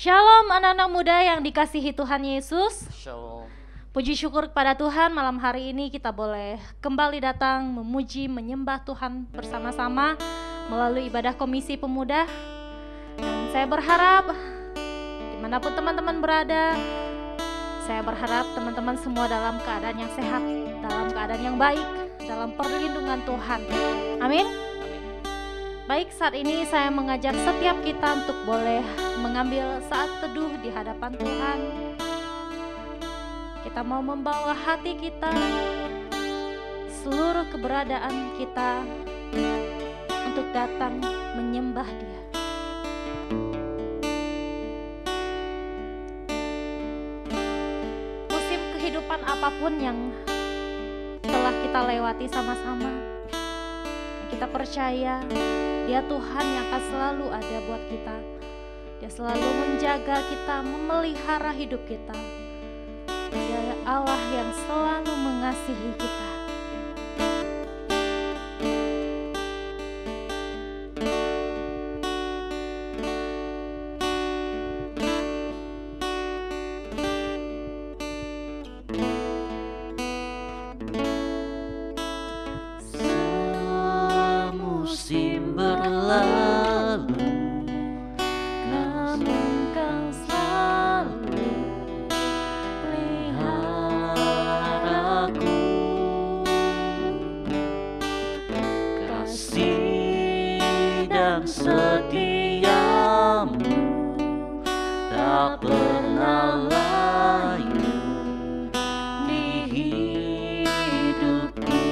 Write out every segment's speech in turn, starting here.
Shalom anak-anak muda yang dikasihi Tuhan Yesus. Shalom. Puji syukur kepada Tuhan, malam hari ini kita boleh kembali datang memuji, menyembah Tuhan bersama-sama melalui ibadah Komisi Pemuda. Dan saya berharap dimanapun teman-teman berada, saya berharap teman-teman semua dalam keadaan yang sehat, dalam keadaan yang baik, dalam perlindungan Tuhan. Amin. Baik, saat ini saya mengajak setiap kita untuk boleh mengambil saat teduh di hadapan Tuhan. Kita mau membawa hati kita, seluruh keberadaan kita untuk datang menyembah Dia. Musim kehidupan apapun yang telah kita lewati sama-sama, kita percaya Dia Tuhan yang akan selalu ada buat kita. Dia selalu menjaga kita, memelihara hidup kita. Dia Allah yang selalu mengasihi kita. Semusim berlalu, Namun Kau selalu peliharaku. Kasih dan setiamu tak pernah layu di hidupku.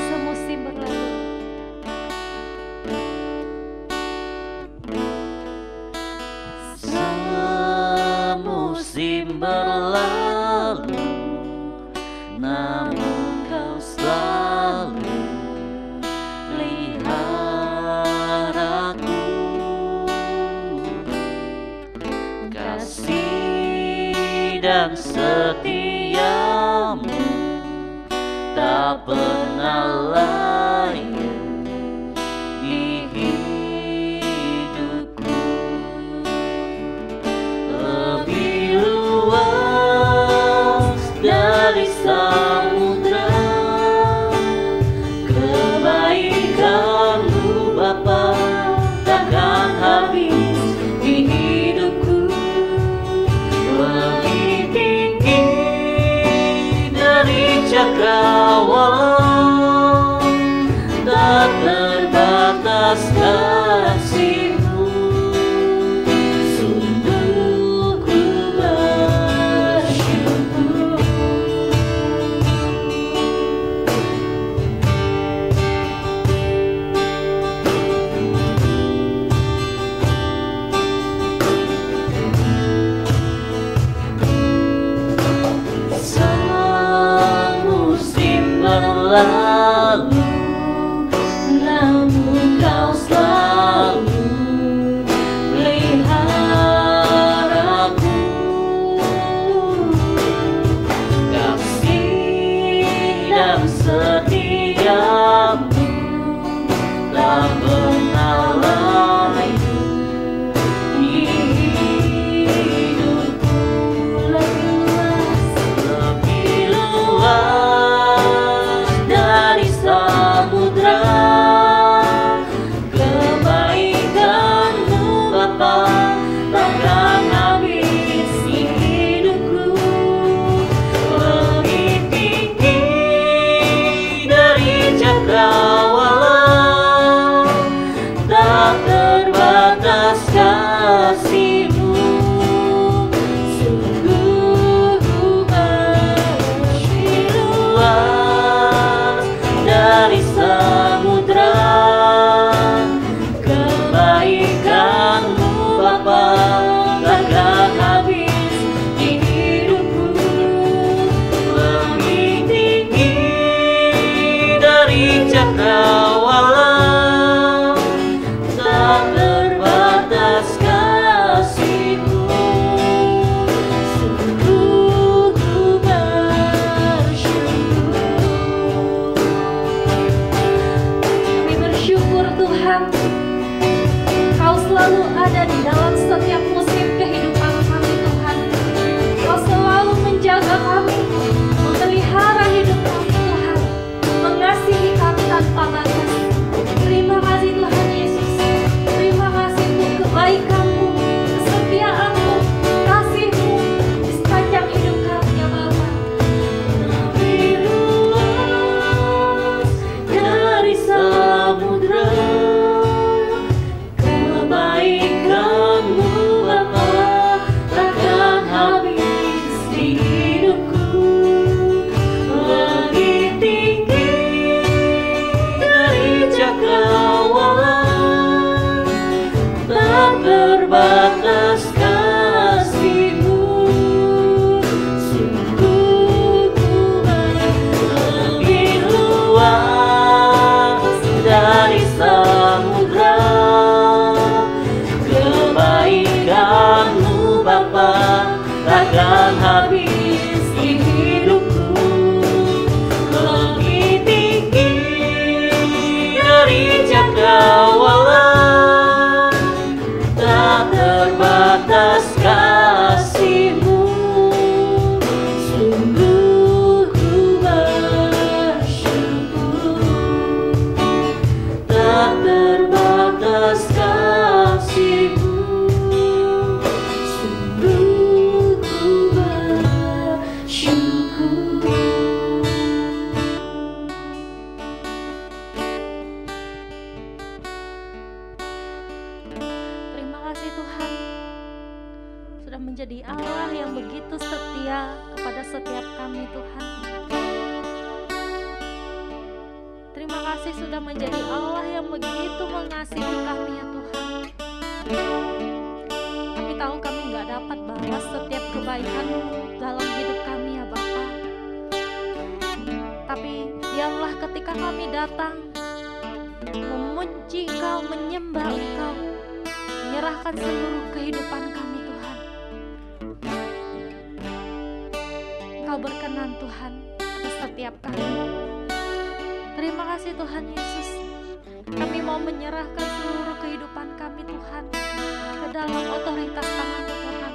semusim berlalu. Semusim berlalu, namun Kau selalu peliharaku. Kasih dan setiamu tak pernah layu di hidupku. Lebih luas dari samudra kebaikan-Mu Bapa, takkan habis di hidupku. Lebih tinggi dari cakrawala, tak terbatas kasih-Mu. Sungguh ku bersyukur. Semusim berlalu, namun Kau selalu peliharaku. Kasih dan setiamu tak pernah layu di hidupku. Lebih luas dari samudra kebaikan-Mu Bapa, takkan habis di hidupku. Lebih tinggi dari cakrawala, tak terbatas kasih-Mu. Sungguh ku bersyukur. Dari samudra kebaikan-Mu Bapa, takkan habis di hidupku. Lebih tinggi dari cakrawala, tak terbatas kasih-Mu. Sungguh ku bersyukur. Kami bersyukur Tuhan, Kau selalu ada di dalam setiap musim kehidupan tanpa batas. Terima kasih Tuhan Yesus. Terima kasih untuk kebaikan-Mu, kesetiaan-Mu, kasih-Mu di sepanjang hidup kami ya Bapa. Lebih luas dari samudra, kebaikan-Mu Bapa takkan habis di hidupku. Lebih tinggi dari cakrawala, tak terbatas kasih-Mu. Sungguh ku lebih luas dari samudra, kebaikan-Mu Bapa takkan habis di hidupku. Lebih tinggi dari cakrawala, tak terbatas kasih-Mu. Sungguh ku bersyukur, tak terbatas kasih-Mu. Sungguh ku bersyukur. Terima kasih Tuhan sudah menjadi Allah yang begitu setia kepada setiap kami Tuhan. Terima kasih sudah menjadi Allah yang begitu mengasihi kami ya Tuhan. Kami tahu kami nggak dapat balas setiap kebaikan-Mu dalam hidup kami ya Bapa. Tapi biarlah ketika kami datang memuji Engkau, menyembah Engkau, menyerahkan seluruh kehidupan kami Tuhan. Engkau berkenan Tuhan atas setiap kami. Terima kasih Tuhan Yesus. Kami mau menyerahkan seluruh kehidupan kami Tuhan ke dalam otoritas tangan-Mu Tuhan.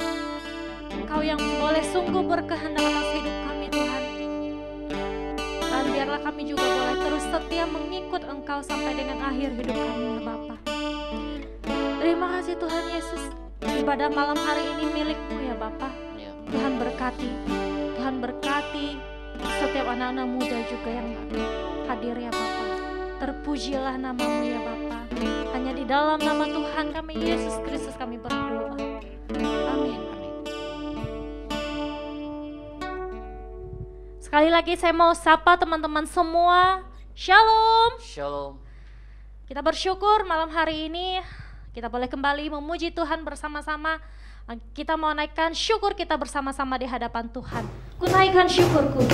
Engkau yang boleh sungguh berkehendak atas hidup kami Tuhan. Dan biarlah kami juga boleh terus setia mengikut Engkau sampai dengan akhir hidup kami ya Bapa. Terima kasih Tuhan Yesus. Ibadah malam hari ini milik-Mu ya Bapa. Tuhan berkati. Tuhan berkati setiap anak-anak muda juga yang hadir ya Bapa. Terpujilah nama-Mu ya Bapa. Hanya di dalam nama Tuhan kami Yesus Kristus kami berdoa. Amin. Sekali lagi saya mau sapa teman-teman semua. Shalom. Shalom. Kita bersyukur malam hari ini kita boleh kembali memuji Tuhan bersama-sama. Kita mau naikkan syukur kita bersama-sama di hadapan Tuhan. Ku naikkan syukurku.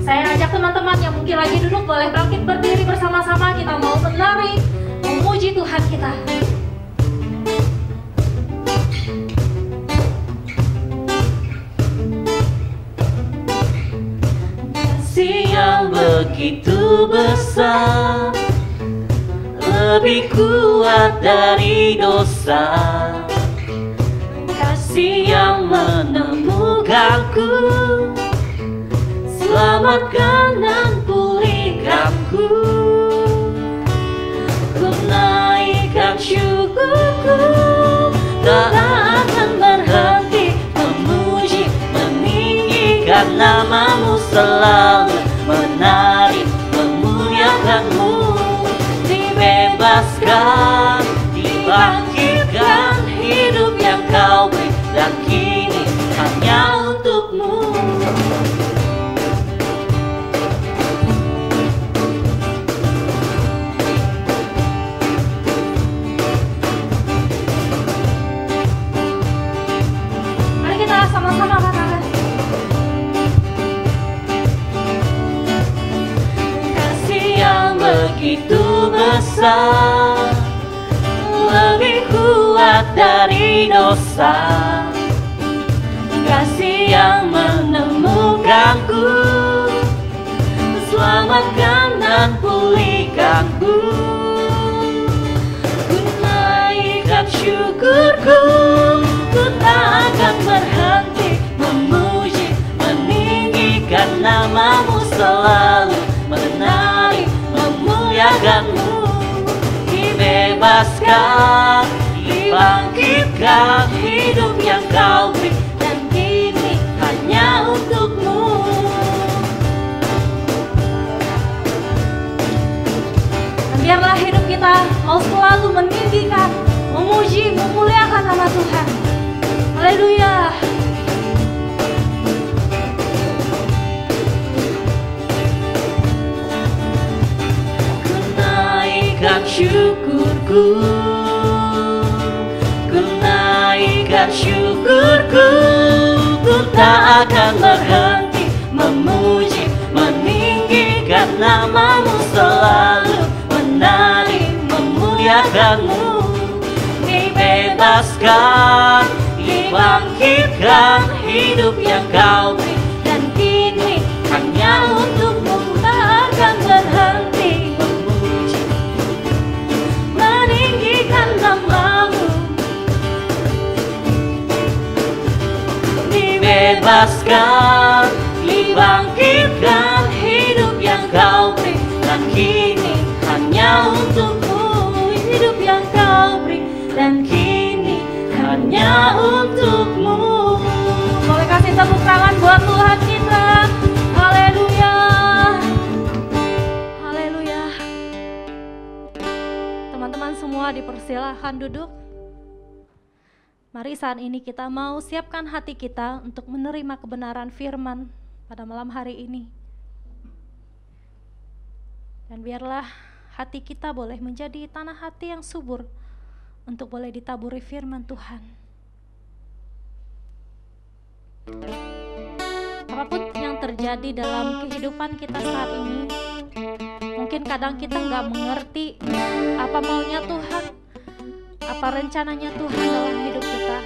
Saya ajak teman-teman yang mungkin lagi duduk boleh bangkit berdiri bersama-sama. Kita mau menari, memuji Tuhan kita. Kasih yang begitu besar, lebih kuat dari dosa. Kasih yang menemukanku, selamatkan dan pulihkanku. Ku naikkan syukurku, tak akan berhenti memuji, meninggikan nama-Mu selalu, menari, memuliakan-Mu. Dibebaskan, dibangkitkan, hidup yang Kau beri, dan kini hanya untuk-Mu. Mari kita sama-sama katakan. Kasih yang begitu besar, lebih kuat dari dosa. Kasih yang menemukanku, selamatkan dan pulihkanku. Ku naikkan syukurku, ku tak akan berhenti memuji, meninggikan meninggikan namamu, selalu menari memuliakanmu. Dibebaskan, dibangkitkan, hidup yang kau beri, dan kini hanya untukmu. Dan biarlah hidup kita mau selalu meninggikan, memuji, memuliakan nama Tuhan. Haleluya. Ku naikkan syukurku, ku naikkan syukurku, ku tak akan berhenti memuji, meninggikan namamu, selalu menari memuliakanmu. Dibebaskan, dibangkitkan, hidup yang kau beri, dan kini hanya untukmu. Tak akan berhenti memuji, meninggikan namamu. Dibebaskan, dibangkitkan, hidup yang kau beri, dan kini hanya untukmu. Hidup yang kau beri, dan kini hanya untukmu. Boleh kasih tepuk tangan buat Tuhan kita. Haleluya. Haleluya. Teman-teman semua dipersilahkan duduk. Mari saat ini kita mau siapkan hati kita untuk menerima kebenaran firman pada malam hari ini. Dan biarlah hati kita boleh menjadi tanah hati yang subur untuk boleh ditaburi firman Tuhan. Apapun yang terjadi dalam kehidupan kita saat ini, mungkin kadang kita nggak mengerti apa maunya Tuhan, apa rencananya Tuhan dalam hidup kita.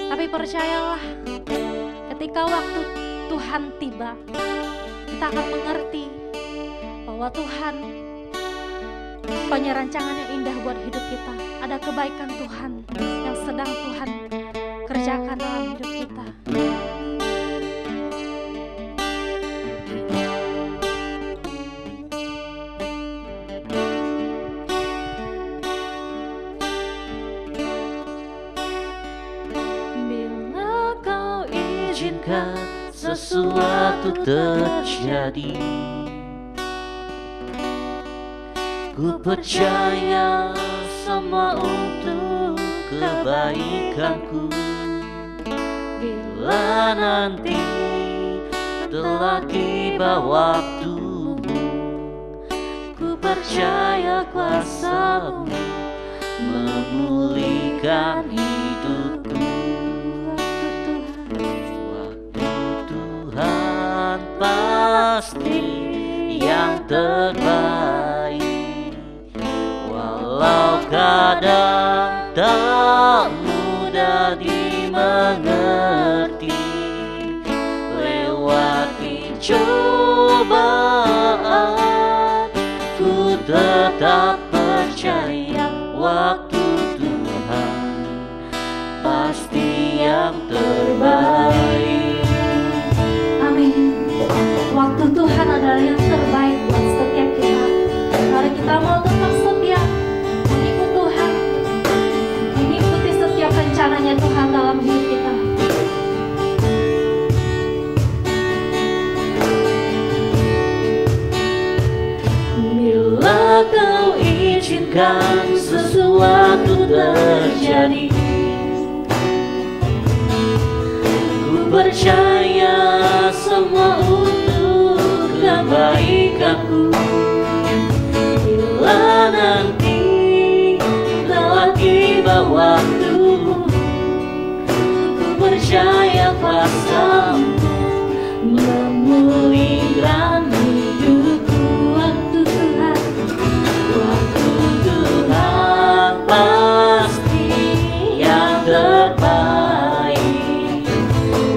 Tapi percayalah, ketika waktu Tuhan tiba, kita akan mengerti bahwa Tuhan punya rancangan yang indah buat hidup kita. Ada kebaikan Tuhan yang sedang Tuhan kerjakan dalam hidup kita. Bila kau izinkan sesuatu terjadi, ku percaya semua untuk kebaikanku. Bila nanti telah tiba waktumu, ku percaya kuasa-Mu memulihkan hidupku. Waktu Tuhan pasti yang terbaik, walau kadang tak mudah dimengerti. Lewati cobaan, ku tetap percaya waktu Tuhan pasti yang terbaik. Amin. Waktu Tuhan adalah yang terbaik buat setiap kita. Mari kita mau tetap setia mengikuti Tuhan, mengikuti setiap rencananya Tuhan dalam hidup kita. Bila kau izinkan sesuatu terjadi, ku percaya semua untuk kebaikanku. Bila nanti telah tiba waktumu, ku percaya kuasa-Mu memulihkan hidupku. Waktu Tuhan pasti yang terbaik,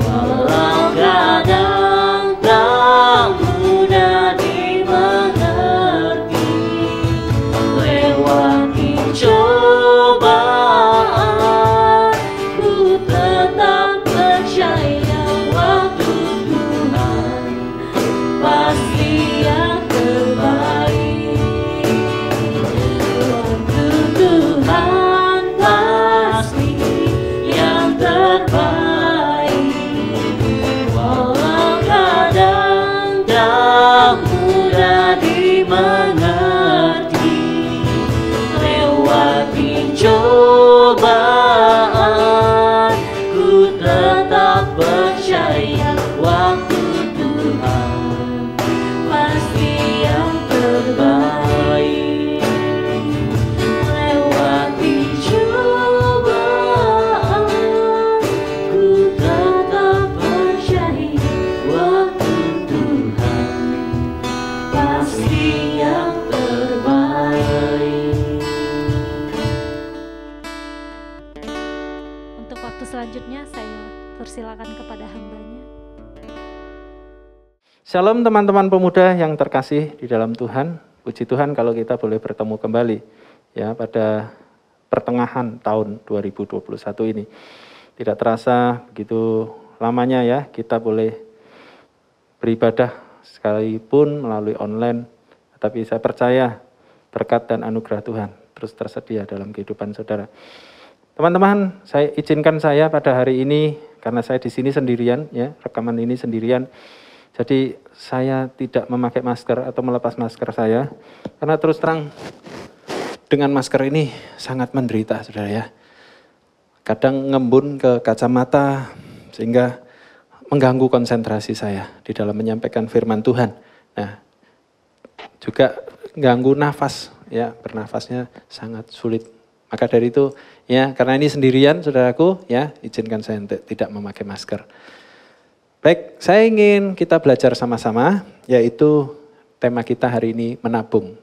walau kadang tak mudah dimengerti. Shalom teman-teman pemuda yang terkasih di dalam Tuhan. Puji Tuhan kalau kita boleh bertemu kembali ya pada pertengahan tahun 2021 ini. Tidak terasa begitu lamanya ya kita boleh beribadah sekalipun melalui online. Tetapi saya percaya berkat dan anugerah Tuhan terus tersedia dalam kehidupan saudara. Teman-teman, saya izinkan saya pada hari ini karena saya di sini sendirian ya, rekaman ini sendirian. Jadi saya tidak memakai masker atau melepas masker saya karena terus terang dengan masker ini sangat menderita saudara ya. Kadang ngembun ke kacamata sehingga mengganggu konsentrasi saya di dalam menyampaikan firman Tuhan. Nah, juga ganggu nafas ya, bernafasnya sangat sulit. Maka dari itu ya karena ini sendirian saudaraku ya, izinkan saya untuk tidak memakai masker. Baik, saya ingin kita belajar sama-sama, yaitu tema kita hari ini menabung.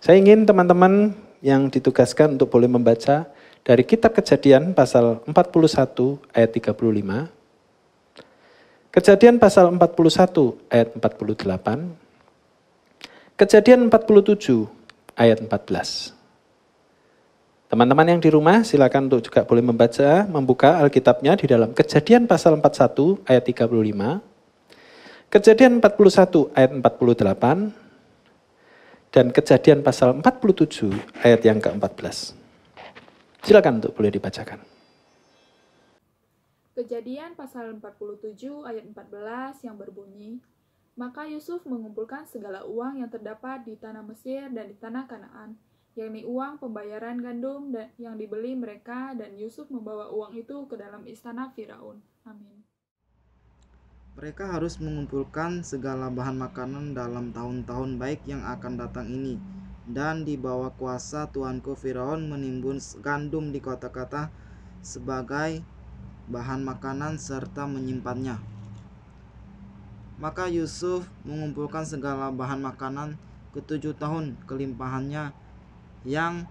Saya ingin teman-teman yang ditugaskan untuk boleh membaca dari kitab Kejadian pasal 41 ayat 35, Kejadian pasal 41 ayat 48, Kejadian 47 ayat 14. Teman-teman yang di rumah silakan untuk juga boleh membuka Alkitabnya di dalam Kejadian pasal 41 ayat 35, Kejadian 41 ayat 48, dan Kejadian pasal 47 ayat yang ke-14. Silakan untuk boleh dibacakan. Kejadian pasal 47 ayat 14 yang berbunyi, maka Yusuf mengumpulkan segala uang yang terdapat di tanah Mesir dan di tanah Kanaan, yakni uang pembayaran gandum yang dibeli mereka, dan Yusuf membawa uang itu ke dalam istana Firaun. Amin. Mereka harus mengumpulkan segala bahan makanan dalam tahun-tahun baik yang akan datang ini, dan di bawah kuasa tuanku Firaun menimbun gandum di kota-kota sebagai bahan makanan serta menyimpannya. Maka Yusuf mengumpulkan segala bahan makanan ke-7 tahun kelimpahannya yang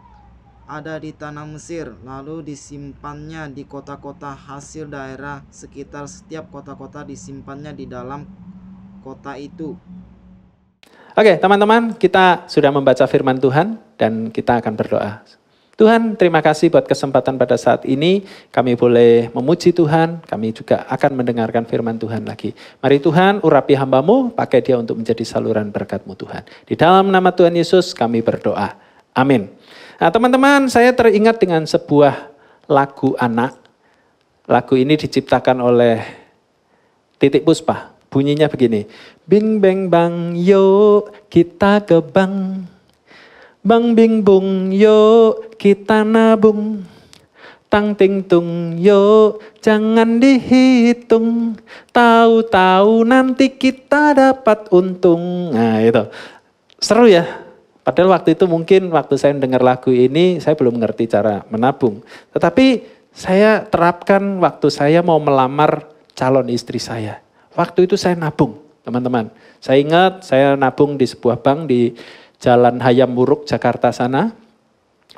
ada di tanah Mesir, lalu disimpannya di kota-kota hasil daerah sekitar. Setiap kota-kota disimpannya di dalam kota itu. Oke teman-teman, kita sudah membaca firman Tuhan dan kita akan berdoa. Tuhan, terima kasih buat kesempatan pada saat ini. Kami boleh memuji Tuhan, kami juga akan mendengarkan firman Tuhan lagi. Mari Tuhan, urapi hamba-Mu, pakai dia untuk menjadi saluran berkat-Mu Tuhan. Di dalam nama Tuhan Yesus kami berdoa. Amin. Nah teman-teman, saya teringat dengan sebuah lagu anak. Lagu ini diciptakan oleh Titik Puspa. Bunyinya begini. Bing beng bang yuk kita ke bank. Bang bing bung yuk kita nabung. Tang ting tung yuk jangan dihitung. Tahu-tahu nanti kita dapat untung. Nah itu. Seru ya. Padahal waktu itu mungkin waktu saya mendengar lagu ini saya belum mengerti cara menabung. Tetapi saya terapkan waktu saya mau melamar calon istri saya. Waktu itu saya nabung teman-teman. Saya ingat saya nabung di sebuah bank di Jalan Hayam Wuruk Jakarta sana.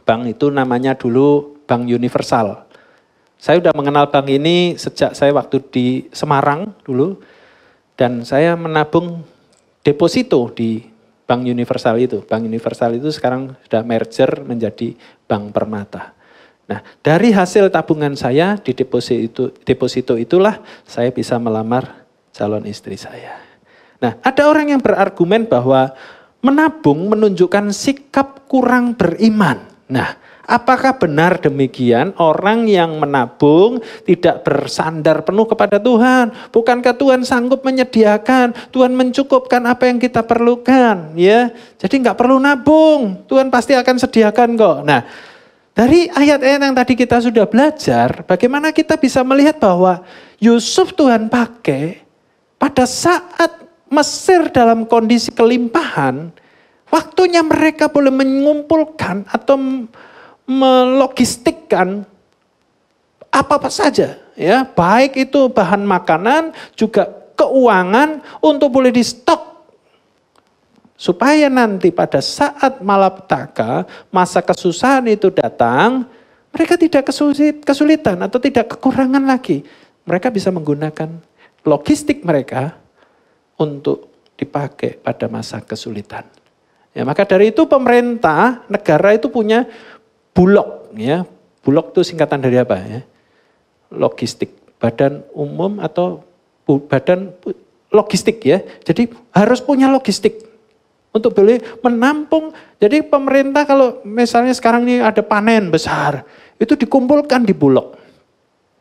Bank itu namanya dulu Bank Universal. Saya sudah mengenal bank ini sejak saya waktu di Semarang dulu. Dan saya menabung deposito di Bank Universal itu. Bank Universal itu sekarang sudah merger menjadi Bank Permata. Nah, dari hasil tabungan saya di deposito itulah saya bisa melamar calon istri saya. Nah, ada orang yang berargumen bahwa menabung menunjukkan sikap kurang beriman. Nah, apakah benar demikian? Orang yang menabung tidak bersandar penuh kepada Tuhan. Bukankah Tuhan sanggup menyediakan? Tuhan mencukupkan apa yang kita perlukan, ya. Jadi nggak perlu nabung. Tuhan pasti akan sediakan kok. Nah, dari ayat-ayat yang tadi kita sudah belajar, bagaimana kita bisa melihat bahwa Yusuf Tuhan pakai pada saat Mesir dalam kondisi kelimpahan, waktunya mereka boleh mengumpulkan atau melogistikkan apa-apa saja, ya, baik itu bahan makanan juga keuangan untuk boleh di stok supaya nanti pada saat malapetaka masa kesusahan itu datang, mereka tidak kesulitan atau tidak kekurangan lagi. Mereka bisa menggunakan logistik mereka untuk dipakai pada masa kesulitan. Ya, maka dari itu pemerintah, negara itu punya Bulog. Ya. Bulog itu singkatan dari apa? Ya? Logistik, badan umum atau badan logistik ya. Jadi harus punya logistik untuk boleh menampung. Jadi pemerintah kalau misalnya sekarang ini ada panen besar, itu dikumpulkan di Bulog.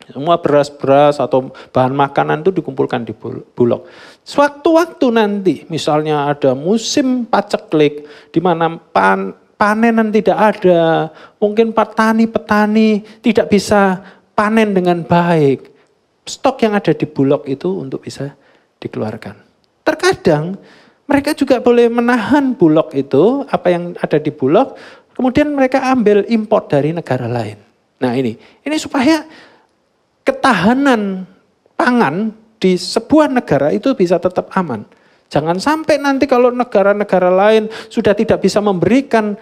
Semua beras-beras atau bahan makanan itu dikumpulkan di Bulog. Sewaktu-waktu nanti misalnya ada musim paceklik di mana panenan tidak ada, mungkin petani tidak bisa panen dengan baik. Stok yang ada di Bulog itu untuk bisa dikeluarkan. Terkadang mereka juga boleh menahan Bulog itu, apa yang ada di Bulog, kemudian mereka ambil import dari negara lain. Nah ini supaya ketahanan pangan di sebuah negara itu bisa tetap aman. Jangan sampai nanti kalau negara-negara lain sudah tidak bisa memberikan,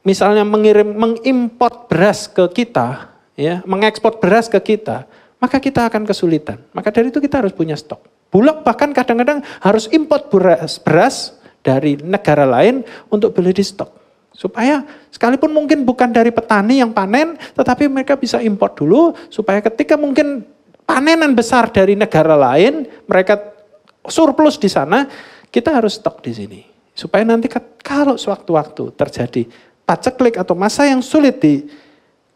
misalnya mengimport beras ke kita, ya, mengekspor beras ke kita, maka kita akan kesulitan. Maka dari itu kita harus punya stok. Bulog bahkan kadang-kadang harus import beras dari negara lain untuk beli di stok. Supaya sekalipun mungkin bukan dari petani yang panen, tetapi mereka bisa import dulu, supaya ketika mungkin panenan besar dari negara lain, mereka surplus di sana, kita harus stok di sini. Supaya nanti kalau sewaktu-waktu terjadi paceklik atau masa yang sulit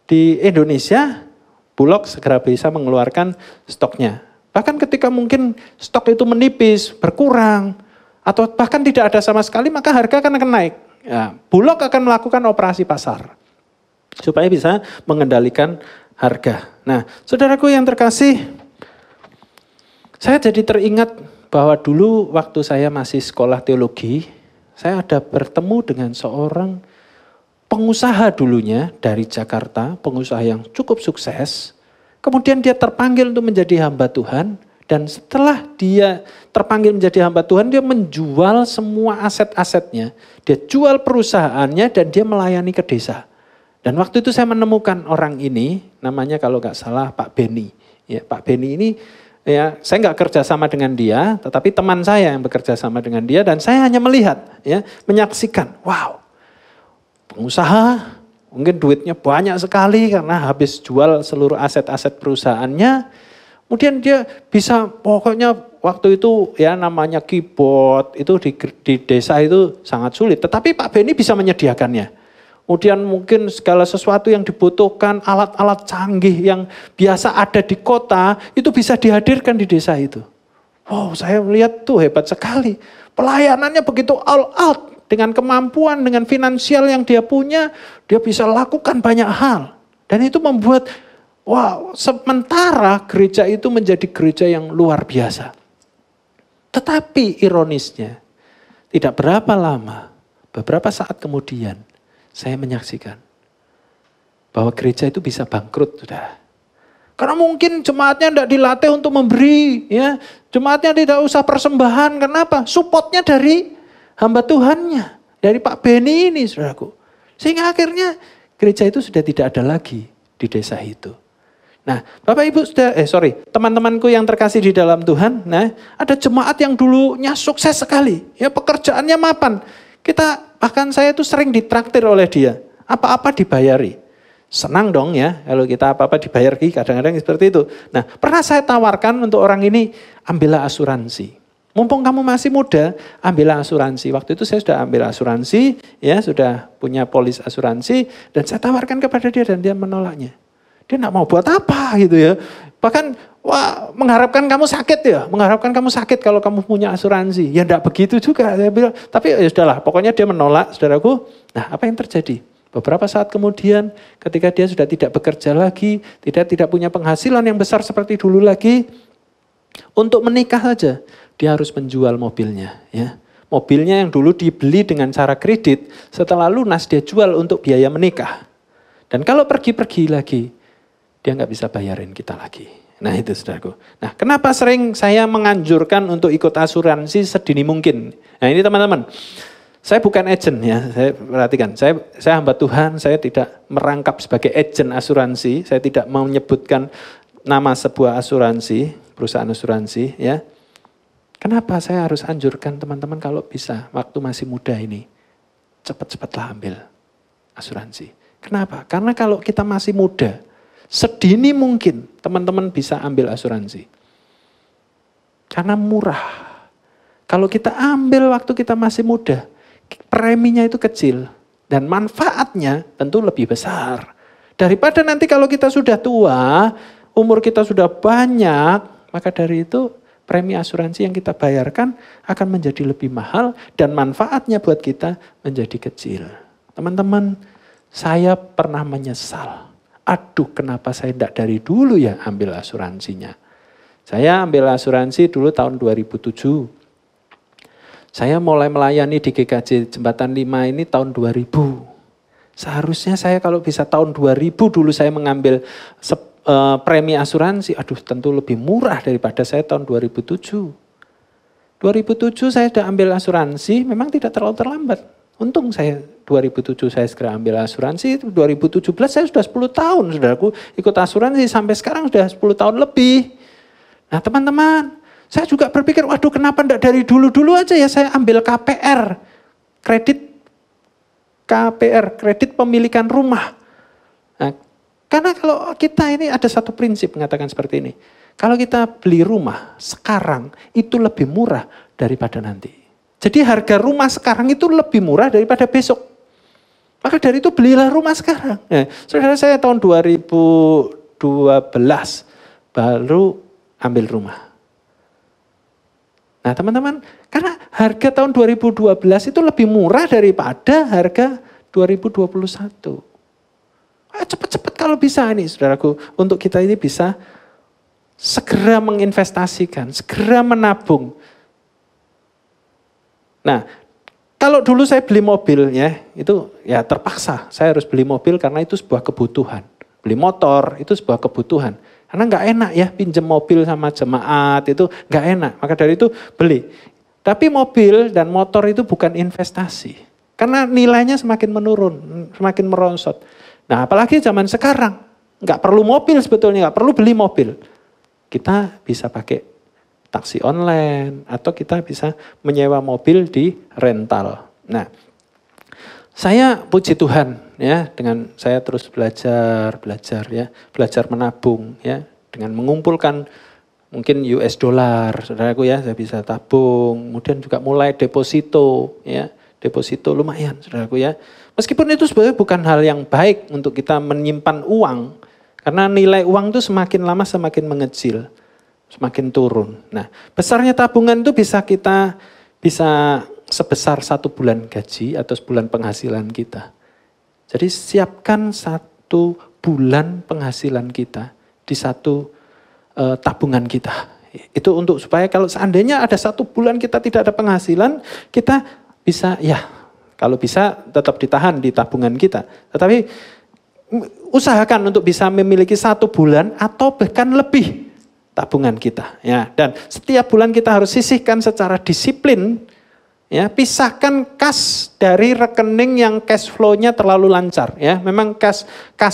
di Indonesia, Bulog segera bisa mengeluarkan stoknya. Bahkan ketika mungkin stok itu menipis, berkurang, atau bahkan tidak ada sama sekali, maka harga akan naik. Ya, Bulog akan melakukan operasi pasar supaya bisa mengendalikan harga. Nah, saudaraku yang terkasih, saya jadi teringat bahwa dulu waktu saya masih sekolah teologi, saya ada bertemu dengan seorang pengusaha dulunya dari Jakarta, pengusaha yang cukup sukses. Kemudian dia terpanggil untuk menjadi hamba Tuhan. Dan setelah dia terpanggil menjadi hamba Tuhan, dia menjual semua aset-asetnya. Dia jual perusahaannya dan dia melayani ke desa. Dan waktu itu saya menemukan orang ini, namanya kalau nggak salah Pak Beni. Ya, Pak Beni ini, ya, saya nggak kerja sama dengan dia, tetapi teman saya yang bekerja sama dengan dia. Dan saya hanya melihat, ya, menyaksikan, wow, pengusaha mungkin duitnya banyak sekali karena habis jual seluruh aset-aset perusahaannya. Kemudian dia bisa, pokoknya waktu itu ya namanya keyboard itu di desa itu sangat sulit. Tetapi Pak Beni bisa menyediakannya. Kemudian mungkin segala sesuatu yang dibutuhkan, alat-alat canggih yang biasa ada di kota, itu bisa dihadirkan di desa itu. Wow, saya melihat tuh hebat sekali. Pelayanannya begitu all out. Dengan kemampuan, dengan finansial yang dia punya, dia bisa lakukan banyak hal. Dan itu membuat, wow, sementara gereja itu menjadi gereja yang luar biasa. Tetapi ironisnya, tidak berapa lama, beberapa saat kemudian, saya menyaksikan bahwa gereja itu bisa bangkrut, sudah. Karena mungkin jemaatnya tidak dilatih untuk memberi, ya, jemaatnya tidak usah persembahan. Kenapa? Supportnya dari hamba Tuhannya, dari Pak Beni ini, saudaraku. Sehingga akhirnya gereja itu sudah tidak ada lagi di desa itu. Nah, Bapak Ibu teman-temanku yang terkasih di dalam Tuhan, nah, ada jemaat yang dulunya sukses sekali, ya, pekerjaannya mapan. Bahkan saya itu sering ditraktir oleh dia, apa-apa dibayari. Senang dong ya, kalau kita apa-apa dibayar, kadang-kadang seperti itu. Nah, pernah saya tawarkan untuk orang ini, ambillah asuransi. Mumpung kamu masih muda, ambillah asuransi. Waktu itu saya sudah ambil asuransi, ya, sudah punya polis asuransi, dan saya tawarkan kepada dia dan dia menolaknya. Dia tidak mau buat apa gitu ya. Bahkan, wah, mengharapkan kamu sakit ya, mengharapkan kamu sakit kalau kamu punya asuransi. Ya tidak begitu juga, saya bilang. Tapi ya sudahlah, pokoknya dia menolak, saudaraku. Nah, apa yang terjadi? Beberapa saat kemudian, ketika dia sudah tidak bekerja lagi, tidak punya penghasilan yang besar seperti dulu lagi, untuk menikah saja, dia harus menjual mobilnya. Ya. Mobilnya yang dulu dibeli dengan cara kredit, setelah lunas dia jual untuk biaya menikah. Dan kalau pergi-pergi lagi, dia nggak bisa bayarin kita lagi. Nah itu saudaraku. Nah kenapa sering saya menganjurkan untuk ikut asuransi sedini mungkin. Nah ini teman-teman, saya bukan agent ya, saya perhatikan. Saya hamba Tuhan, saya tidak merangkap sebagai agent asuransi. Saya tidak menyebutkan nama sebuah asuransi, perusahaan asuransi ya. Kenapa saya harus anjurkan teman-teman kalau bisa waktu masih muda ini, cepat-cepatlah ambil asuransi. Kenapa? Karena kalau kita masih muda, sedini mungkin teman-teman bisa ambil asuransi. Karena murah. Kalau kita ambil waktu kita masih muda, preminya itu kecil dan manfaatnya tentu lebih besar. Daripada nanti kalau kita sudah tua, umur kita sudah banyak, maka dari itu premi asuransi yang kita bayarkan akan menjadi lebih mahal dan manfaatnya buat kita menjadi kecil. Teman-teman, saya pernah menyesal. Aduh, kenapa saya tidak dari dulu ya ambil asuransinya. Saya ambil asuransi dulu tahun 2007. Saya mulai melayani di GKJ Jembatan 5 ini tahun 2000. Seharusnya saya kalau bisa tahun 2000 dulu saya mengambil premi asuransi, aduh tentu lebih murah daripada saya tahun 2007. 2007 saya sudah ambil asuransi, memang tidak terlalu terlambat. Untung saya 2007 saya segera ambil asuransi, 2017 saya sudah 10 tahun, saudaraku ikut asuransi sampai sekarang sudah 10 tahun lebih. Nah teman-teman, saya juga berpikir, waduh kenapa tidak dari dulu-dulu aja ya saya ambil KPR, kredit pemilikan rumah. Nah, karena kalau kita ini ada satu prinsip mengatakan seperti ini. Kalau kita beli rumah sekarang itu lebih murah daripada nanti. Jadi harga rumah sekarang itu lebih murah daripada besok. Maka dari itu belilah rumah sekarang. Nah, saudara saya tahun 2012 baru ambil rumah. Nah teman-teman, karena harga tahun 2012 itu lebih murah daripada harga 2021. Cepat-cepat kalau bisa nih saudaraku, untuk kita ini bisa segera menginvestasikan, segera menabung. Nah, kalau dulu saya beli mobil ya, itu ya terpaksa saya harus beli mobil karena itu sebuah kebutuhan. Beli motor itu sebuah kebutuhan. Karena nggak enak ya pinjam mobil sama jemaat itu nggak enak. Maka dari itu beli. Tapi mobil dan motor itu bukan investasi. Karena nilainya semakin menurun, semakin merosot. Nah apalagi zaman sekarang, nggak perlu mobil sebetulnya, nggak perlu beli mobil. Kita bisa pakai taksi online atau kita bisa menyewa mobil di rental. Nah, saya puji Tuhan ya dengan saya terus belajar menabung ya dengan mengumpulkan mungkin US dollar, saudaraku ya, saya bisa tabung, kemudian juga mulai deposito ya. Deposito lumayan, saudaraku ya. Meskipun itu sebenarnya bukan hal yang baik untuk kita menyimpan uang. Karena nilai uang itu semakin lama semakin mengecil. Semakin turun. Nah, besarnya tabungan itu bisa sebesar 1 bulan gaji atau sebulan penghasilan kita. Jadi siapkan 1 bulan penghasilan kita di 1 tabungan kita. Itu untuk supaya kalau seandainya ada 1 bulan kita tidak ada penghasilan, kita bisa ya, kalau bisa tetap ditahan di tabungan kita. Tetapi usahakan untuk bisa memiliki 1 bulan atau bahkan lebih tabungan kita. Ya, dan setiap bulan kita harus sisihkan secara disiplin. Ya, pisahkan kas dari rekening yang cash flow-nya terlalu lancar. Ya, memang kas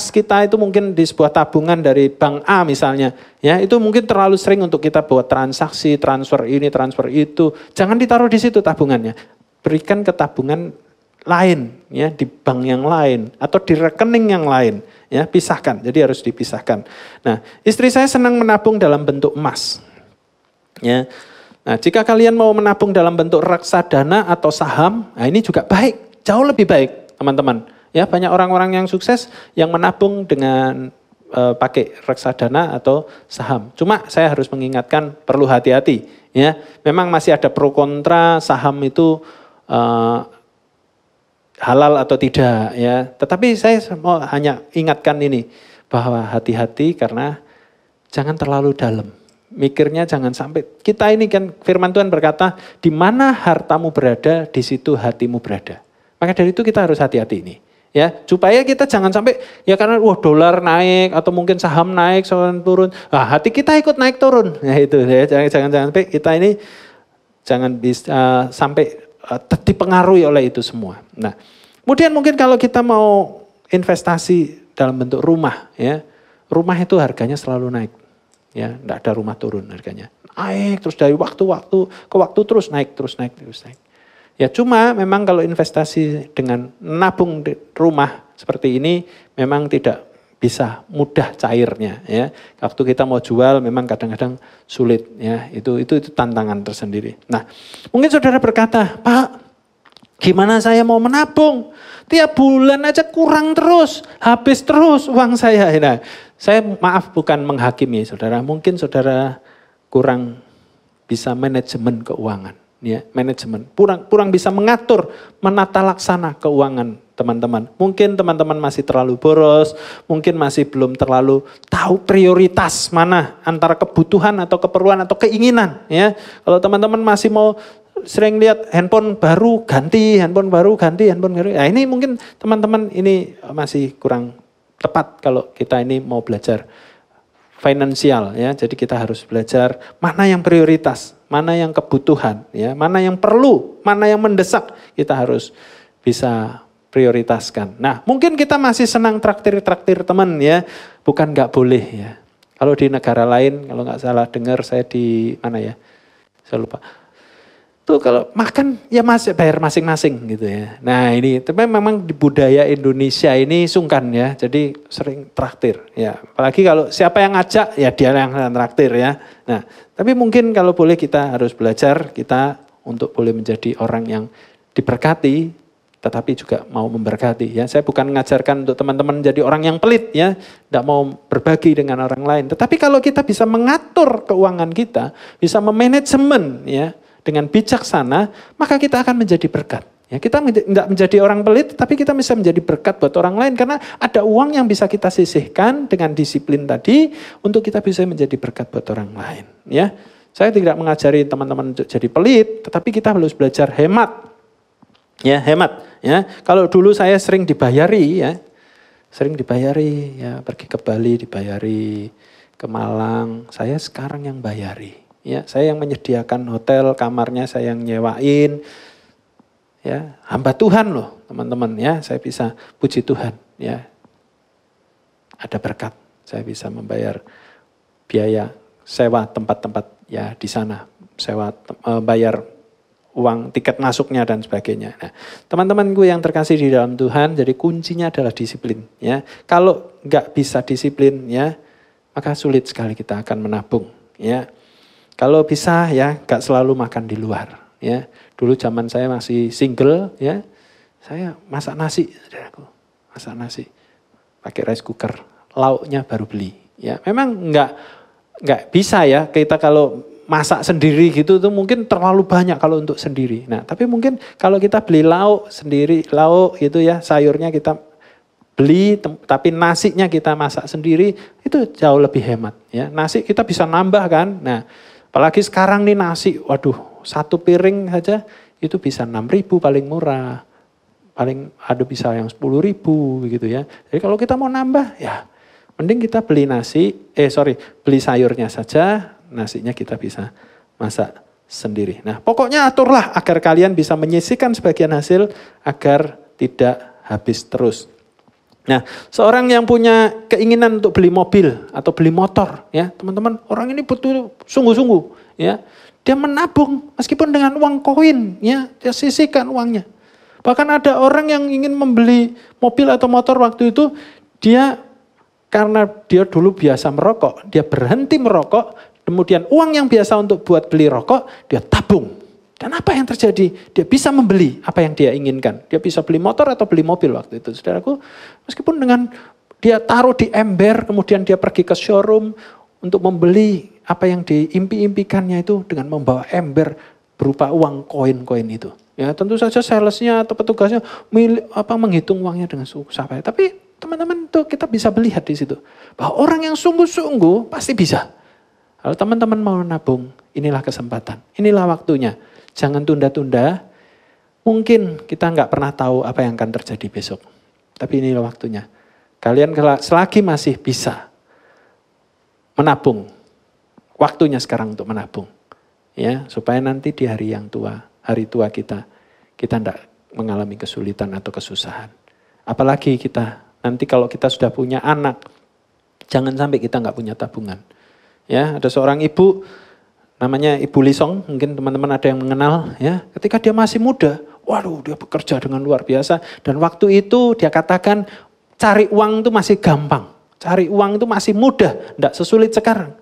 kita itu mungkin di sebuah tabungan dari bank A misalnya. Ya, itu mungkin terlalu sering untuk kita buat transaksi, transfer ini, transfer itu. Jangan ditaruh di situ tabungannya. Berikan ke tabungan lain ya di bank yang lain atau di rekening yang lain ya, pisahkan. Jadi harus dipisahkan. Nah, istri saya senang menabung dalam bentuk emas. Ya. Nah, jika kalian mau menabung dalam bentuk reksadana atau saham, nah ini juga baik, jauh lebih baik, teman-teman. Ya, banyak orang-orang yang sukses yang menabung dengan pakai reksadana atau saham. Cuma saya harus mengingatkan perlu hati-hati ya. Memang masih ada pro kontra saham itu halal atau tidak ya. Tetapi saya mau hanya ingatkan ini bahwa hati-hati karena jangan terlalu dalam. Mikirnya jangan sampai kita ini kan firman Tuhan berkata di mana hartamu berada di situ hatimu berada. Maka dari itu kita harus hati-hati ini. Ya, supaya kita jangan sampai ya karena dolar naik atau mungkin saham naik, saham turun. Nah, hati kita ikut naik turun. Ya itu ya, jangan sampai kita ini jangan bisa sampai dipengaruhi oleh itu semua. Nah, kemudian mungkin kalau kita mau investasi dalam bentuk rumah, ya, rumah itu harganya selalu naik, ya, tidak ada rumah turun harganya. naik terus dari waktu ke waktu terus naik. Ya cuma memang kalau investasi dengan nabung di rumah seperti ini memang tidak bisa mudah cairnya ya. Waktu kita mau jual memang kadang-kadang sulit ya. Itu tantangan tersendiri. Nah, mungkin saudara berkata, "Pak, gimana saya mau menabung? Tiap bulan aja kurang terus, habis terus uang saya." Nah, saya maaf bukan menghakimi saudara. Mungkin saudara kurang bisa manajemen keuangan. Ya, manajemen. Kurang bisa mengatur, menata laksana keuangan teman-teman. Mungkin teman-teman masih terlalu boros, mungkin masih belum terlalu tahu prioritas mana antara kebutuhan atau keperluan atau keinginan. Ya, kalau teman-teman masih mau sering lihat handphone baru ganti. Nah, ini mungkin teman-teman ini masih kurang tepat kalau kita ini mau belajar finansial ya. Jadi kita harus belajar mana yang prioritas, mana yang kebutuhan ya, mana yang perlu, mana yang mendesak. Kita harus bisa prioritaskan. Nah, mungkin kita masih senang traktir teman ya. Bukan nggak boleh ya. Kalau di negara lain, kalau nggak salah dengar saya di mana ya? Saya lupa. Tuh kalau makan ya masih bayar masing-masing gitu ya. Nah ini tapi memang di budaya Indonesia ini sungkan ya. Jadi sering traktir ya. Apalagi kalau siapa yang ngajak ya dia yang traktir ya. Nah tapi mungkin kalau boleh kita harus belajar kita untuk boleh menjadi orang yang diberkati tetapi juga mau memberkati ya. Saya bukan mengajarkan untuk teman-teman jadi orang yang pelit ya. Tidak mau berbagi dengan orang lain. Tetapi kalau kita bisa mengatur keuangan kita, bisa memanajemen ya. Dengan bijaksana, maka kita akan menjadi berkat. Ya, kita tidak menjadi orang pelit, tapi kita bisa menjadi berkat buat orang lain. Karena ada uang yang bisa kita sisihkan dengan disiplin tadi, untuk kita bisa menjadi berkat buat orang lain. Ya, saya tidak mengajari teman-teman untuk jadi pelit, tetapi kita harus belajar hemat. Ya, hemat. Ya, kalau dulu saya sering dibayari, ya, pergi ke Bali dibayari, ke Malang, saya sekarang yang bayari. Ya, saya yang menyediakan hotel, kamarnya saya yang nyewain. Ya, hamba Tuhan loh, teman-teman ya. Saya bisa puji Tuhan ya. Ada berkat, saya bisa membayar biaya sewa tempat-tempat ya di sana, bayar uang tiket masuknya dan sebagainya. Nah, teman-temanku yang terkasih di dalam Tuhan, jadi kuncinya adalah disiplin ya. Kalau nggak bisa disiplin ya, maka sulit sekali kita akan menabung ya. Kalau bisa ya gak selalu makan di luar ya. Dulu zaman saya masih single ya. Saya masak nasi, masak nasi pakai rice cooker, lauknya baru beli ya. Memang nggak bisa ya kita kalau masak sendiri gitu tuh mungkin terlalu banyak kalau untuk sendiri. Nah, tapi mungkin kalau kita beli lauk sendiri, lauk gitu ya, sayurnya kita beli tapi nasinya kita masak sendiri itu jauh lebih hemat ya. Nasi kita bisa nambah kan. Nah, apalagi sekarang nih nasi, waduh, satu piring saja itu bisa 6.000 paling murah. Paling ada bisa yang 10.000 gitu ya. Jadi kalau kita mau nambah ya mending kita beli beli sayurnya saja, nasinya kita bisa masak sendiri. Nah pokoknya aturlah agar kalian bisa menyisihkan sebagian hasil agar tidak habis terus. Nah, seorang yang punya keinginan untuk beli mobil atau beli motor, ya teman-teman, orang ini butuh sungguh-sungguh, ya dia menabung meskipun dengan uang koin, ya dia sisihkan uangnya. Bahkan ada orang yang ingin membeli mobil atau motor waktu itu, karena dia dulu biasa merokok, dia berhenti merokok, kemudian uang yang biasa untuk buat beli rokok, dia tabung. Dan apa yang terjadi? Dia bisa membeli apa yang dia inginkan. Dia bisa beli motor atau beli mobil waktu itu. Saudaraku, meskipun dengan dia taruh di ember, kemudian dia pergi ke showroom untuk membeli apa yang diimpi-impikannya itu dengan membawa ember berupa uang koin-koin itu. Ya, tentu saja salesnya atau petugasnya menghitung uangnya dengan susah. Tapi teman-teman tuh kita bisa melihat di situ bahwa orang yang sungguh-sungguh pasti bisa. Kalau teman-teman mau nabung, inilah kesempatan, inilah waktunya. Jangan tunda-tunda, mungkin kita nggak pernah tahu apa yang akan terjadi besok. Tapi inilah waktunya. Kalian selagi masih bisa menabung, waktunya sekarang untuk menabung. Ya, supaya nanti di hari tua kita tidak mengalami kesulitan atau kesusahan. Apalagi nanti kalau kita sudah punya anak, jangan sampai kita nggak punya tabungan. Ya, ada seorang ibu namanya Ibu Lisong, mungkin teman-teman ada yang mengenal ya. Ketika dia masih muda, waduh dia bekerja dengan luar biasa. Dan waktu itu dia katakan cari uang itu masih gampang. Cari uang itu masih mudah, tidak sesulit sekarang.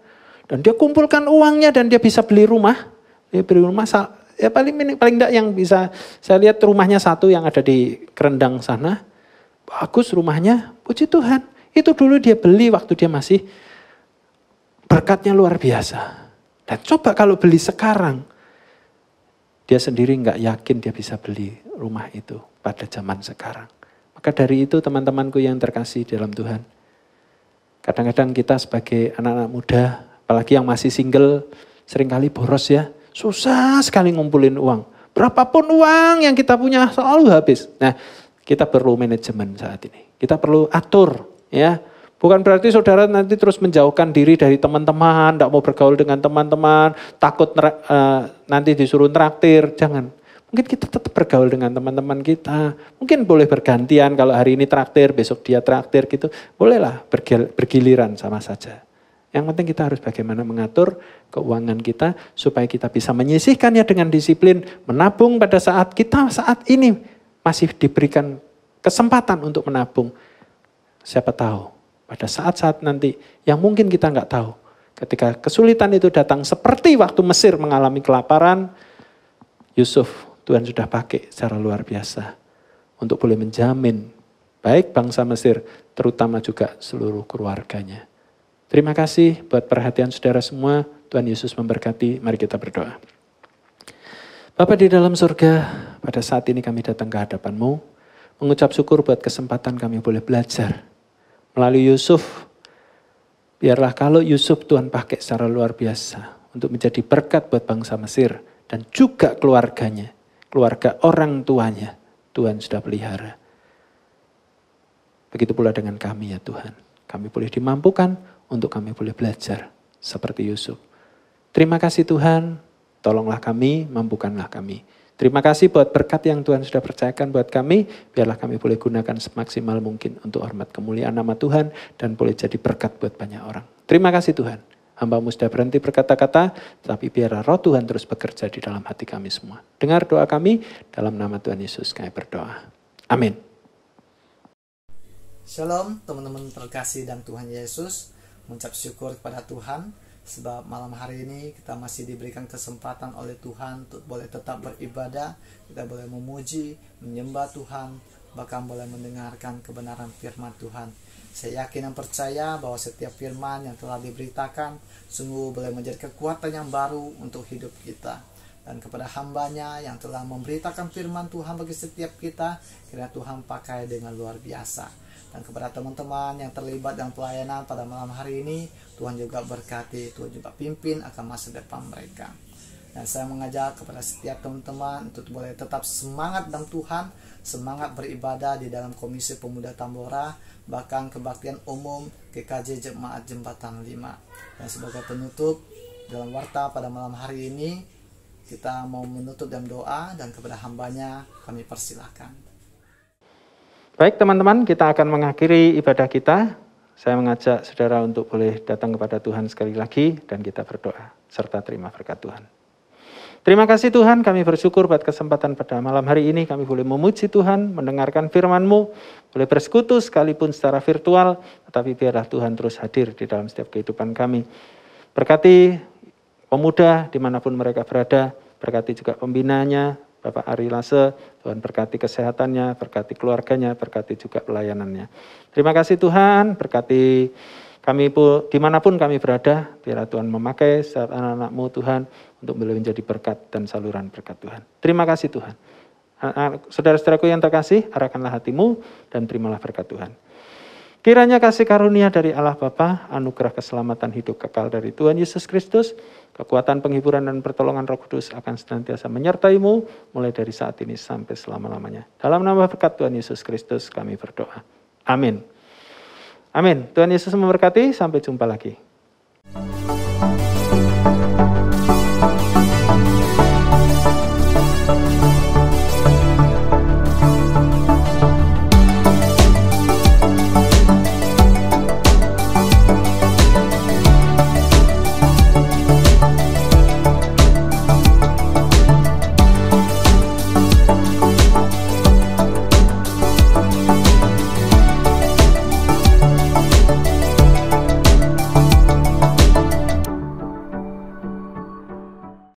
Dan dia kumpulkan uangnya dan dia bisa beli rumah. Dia beli rumah, ya paling tidak yang bisa, saya lihat rumahnya satu yang ada di Kerendang sana. Bagus rumahnya, puji Tuhan. Itu dulu dia beli waktu dia masih berkatnya luar biasa. Dan coba kalau beli sekarang, dia sendiri nggak yakin dia bisa beli rumah itu pada zaman sekarang. Maka dari itu teman-temanku yang terkasih dalam Tuhan, kadang-kadang kita sebagai anak-anak muda, apalagi yang masih single, seringkali boros ya. Susah sekali ngumpulin uang. Berapapun uang yang kita punya selalu habis. Nah, kita perlu manajemen saat ini. Kita perlu atur ya. Bukan berarti saudara nanti terus menjauhkan diri dari teman-teman, tidak mau bergaul dengan teman-teman, takut nanti disuruh traktir. Jangan. Mungkin kita tetap bergaul dengan teman-teman kita. Mungkin boleh bergantian, kalau hari ini traktir, besok dia traktir gitu. Bolehlah bergiliran sama saja. Yang penting kita harus bagaimana mengatur keuangan kita supaya kita bisa menyisihkannya dengan disiplin, menabung pada saat kita saat ini masih diberikan kesempatan untuk menabung. Siapa tahu pada saat-saat nanti yang mungkin kita nggak tahu, ketika kesulitan itu datang seperti waktu Mesir mengalami kelaparan, Yusuf Tuhan sudah pakai secara luar biasa untuk boleh menjamin baik bangsa Mesir, terutama juga seluruh keluarganya. Terima kasih buat perhatian saudara semua. Tuhan Yesus memberkati. Mari kita berdoa. Bapa di dalam surga, pada saat ini kami datang ke hadapan-Mu, mengucap syukur buat kesempatan kami boleh belajar melalui Yusuf. Biarlah kalau Yusuf Tuhan pakai secara luar biasa untuk menjadi berkat buat bangsa Mesir dan juga keluarganya, keluarga orang tuanya, Tuhan sudah pelihara. Begitu pula dengan kami ya Tuhan. Kami boleh dimampukan untuk kami boleh belajar seperti Yusuf. Terima kasih Tuhan, tolonglah kami, mampukanlah kami. Terima kasih buat berkat yang Tuhan sudah percayakan buat kami, biarlah kami boleh gunakan semaksimal mungkin untuk hormat kemuliaan nama Tuhan dan boleh jadi berkat buat banyak orang. Terima kasih Tuhan, hamba-Mu sudah berhenti berkata-kata, tapi biarlah roh Tuhan terus bekerja di dalam hati kami semua. Dengar doa kami, dalam nama Tuhan Yesus kami berdoa. Amin. Shalom teman-teman terkasih dan Tuhan Yesus. Mengucap syukur kepada Tuhan sebab malam hari ini kita masih diberikan kesempatan oleh Tuhan untuk boleh tetap beribadah, kita boleh memuji, menyembah Tuhan, bahkan boleh mendengarkan kebenaran firman Tuhan. Saya yakin dan percaya bahwa setiap firman yang telah diberitakan sungguh boleh menjadi kekuatan yang baru untuk hidup kita. Dan kepada hambanya yang telah memberitakan firman Tuhan bagi setiap kita, kiranya Tuhan pakai dengan luar biasa. Dan kepada teman-teman yang terlibat dalam pelayanan pada malam hari ini, Tuhan juga berkati, Tuhan juga pimpin akan masa depan mereka. Dan saya mengajak kepada setiap teman-teman untuk boleh tetap semangat dalam Tuhan, semangat beribadah di dalam Komisi Pemuda Tambora, bahkan kebaktian umum GKJ Jemaat Jembatan 5. Dan sebagai penutup dalam warta pada malam hari ini, kita mau menutup dalam doa dan kepada hambanya kami persilahkan. Baik teman-teman, kita akan mengakhiri ibadah kita. Saya mengajak saudara untuk boleh datang kepada Tuhan sekali lagi dan kita berdoa serta terima berkat Tuhan. Terima kasih Tuhan, kami bersyukur buat kesempatan pada malam hari ini kami boleh memuji Tuhan, mendengarkan firman-Mu, boleh bersekutu sekalipun secara virtual, tetapi biarlah Tuhan terus hadir di dalam setiap kehidupan kami. Berkati pemuda dimanapun mereka berada, berkati juga pembinanya, Bapak Ari Lase, Tuhan berkati kesehatannya, berkati keluarganya, berkati juga pelayanannya. Terima kasih Tuhan, berkati kami dimanapun kami berada, biarlah Tuhan memakai setiap anak-anak-Mu Tuhan untuk boleh menjadi berkat dan saluran berkat Tuhan. Terima kasih Tuhan. Saudara-saudaraku yang terkasih, arahkanlah hatimu dan terimalah berkat Tuhan. Kiranya kasih karunia dari Allah Bapa, anugerah keselamatan hidup kekal dari Tuhan Yesus Kristus, kekuatan penghiburan dan pertolongan Roh Kudus akan senantiasa menyertai-Mu mulai dari saat ini sampai selama-lamanya. Dalam nama berkat Tuhan Yesus Kristus kami berdoa. Amin. Amin. Tuhan Yesus memberkati, sampai jumpa lagi.